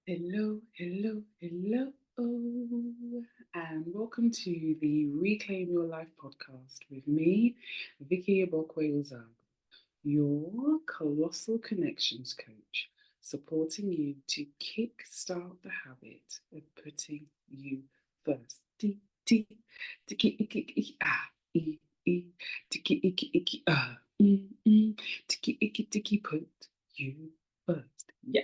Hello, hello, hello, and welcome to the Reclaim Your Life podcast with me, Vicky Igbokwe-Ozoagu, your colossal connections coach, supporting you to kickstart the habit of putting you first. T, tiki, iki, iki, ah, tiki, iki, iki, ah, tiki, iki, tiki, put you first. Yeah.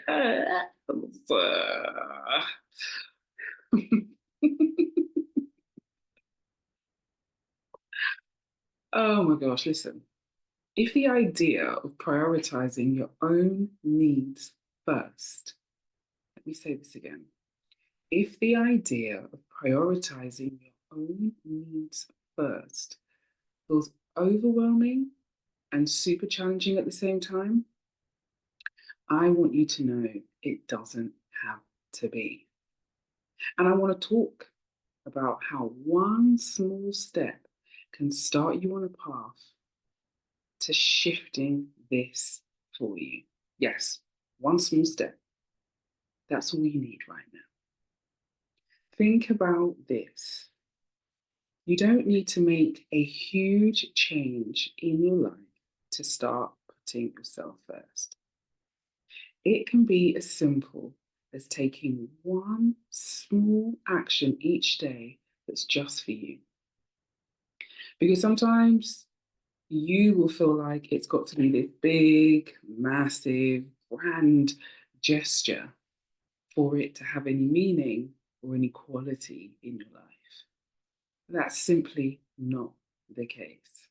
Oh my gosh, listen. If the idea of prioritizing your own needs first, let me say this again. If the idea of prioritizing your own needs first feels overwhelming and super challenging at the same time, I want you to know it doesn't have to be. And I want to talk about how one small step can start you on a path to shifting this for you. Yes, one small step. That's all you need right now. Think about this. You don't need to make a huge change in your life to start putting yourself first. It can be as simple as taking one small action each day that's just for you. Because sometimes you will feel like it's got to be this big, massive, grand gesture for it to have any meaning or any quality in your life. That's simply not the case.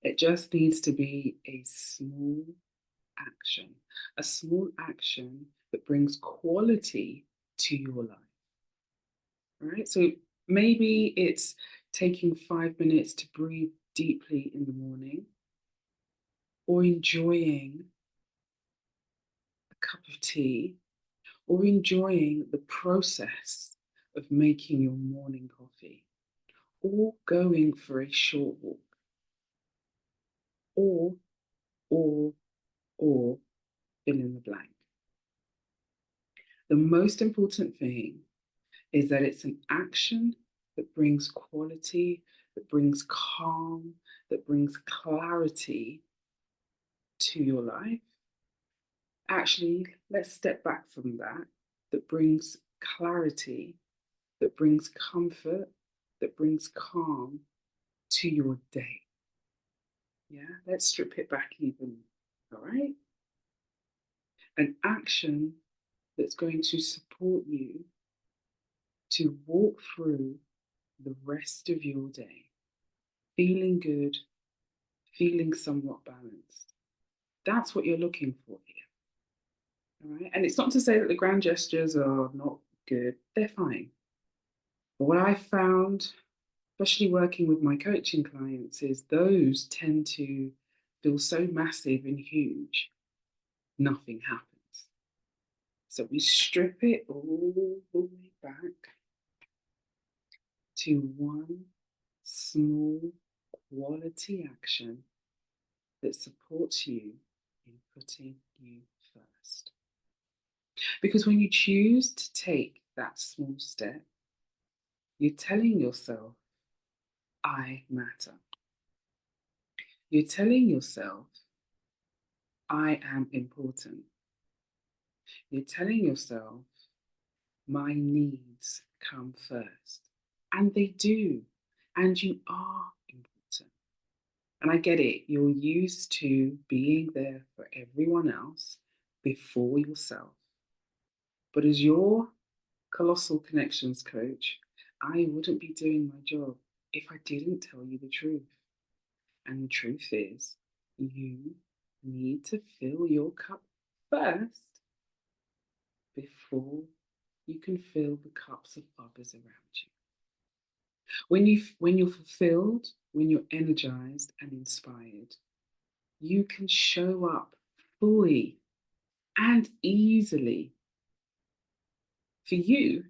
It just needs to be action, a small action that brings quality to your life. Right? So maybe it's taking 5 minutes to breathe deeply in the morning or enjoying a cup of tea or enjoying the process of making your morning coffee or going for a short walk or, or, or fill in the blank. The most important thing is that it's an action that brings quality, that brings calm, that brings clarity to your life. Actually, let's step back from that, that brings clarity, that brings comfort, that brings calm to your day. Yeah, let's strip it back even. All right. An action that's going to support you to walk through the rest of your day feeling good, feeling somewhat balanced. That's what you're looking for here. All right. And it's not to say that the grand gestures are not good, they're fine. But what I found, especially working with my coaching clients, is those tend to feel so massive and huge, nothing happens. So we strip it all the way back to one small quality action that supports you in putting you first. Because when you choose to take that small step, you're telling yourself, I matter. You're telling yourself, I am important. You're telling yourself, my needs come first. And they do. And you are important. And I get it. You're used to being there for everyone else before yourself. But as your colossal connections coach, I wouldn't be doing my job if I didn't tell you the truth. And the truth is, you need to fill your cup first before you can fill the cups of others around you. When you're fulfilled, when you're energized and inspired, you can show up fully and easily for you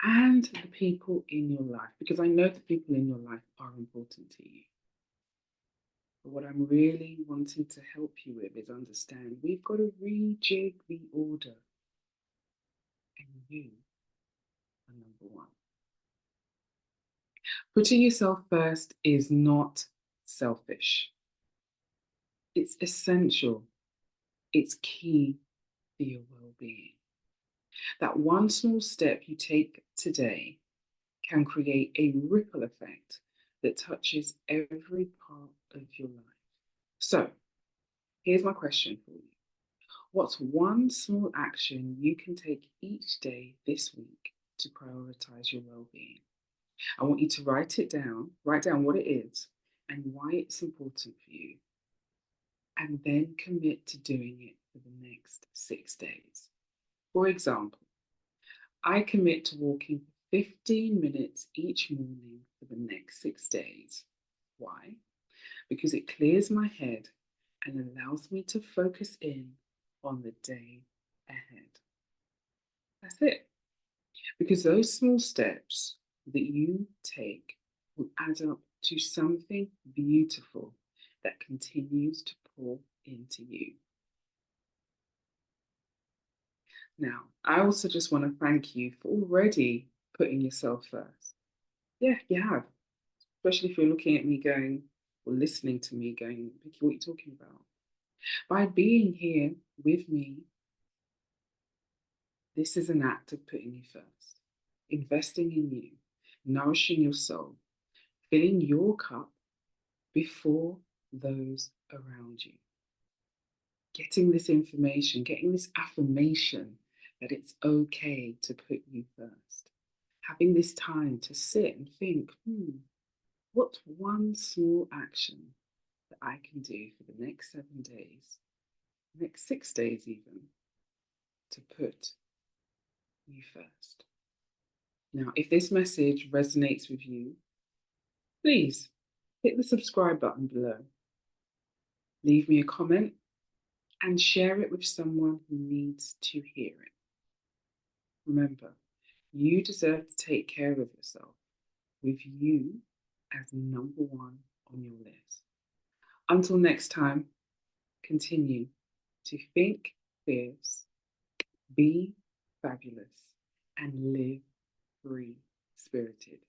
and the people in your life, because I know the people in your life are important to you. But what I'm really wanting to help you with is understand we've got to rejig the order. you are number one. Putting yourself first is not selfish. It's essential. It's key for your well-being. That one small step you take today can create a ripple effect that touches every part of your life. So, here's my question for you. What's one small action you can take each day this week to prioritize your well-being? I want you to write down what it is and why it's important for you, and then commit to doing it for the next 6 days. For example, I commit to walking for 15 minutes each morning for the next 6 days. Why? Because it clears my head and allows me to focus in on the day ahead. That's it. Because those small steps that you take will add up to something beautiful that continues to pour into you. Now, I also just want to thank you for already putting yourself first. Yeah, you have. Especially if you're looking at me going, or listening to me going, Vicky, what are you talking about? By being here with me, this is an act of putting you first, investing in you, nourishing your soul, filling your cup before those around you. Getting this information, getting this affirmation that it's okay to put you first. Having this time to sit and think, what's one small action that I can do for the next 7 days, next 6 days even, to put you first? Now, if this message resonates with you, please hit the subscribe button below. Leave me a comment and share it with someone who needs to hear it. Remember, you deserve to take care of yourself, with you as number one on your list. Until next time, continue to think fierce, be fabulous, and live free spirited.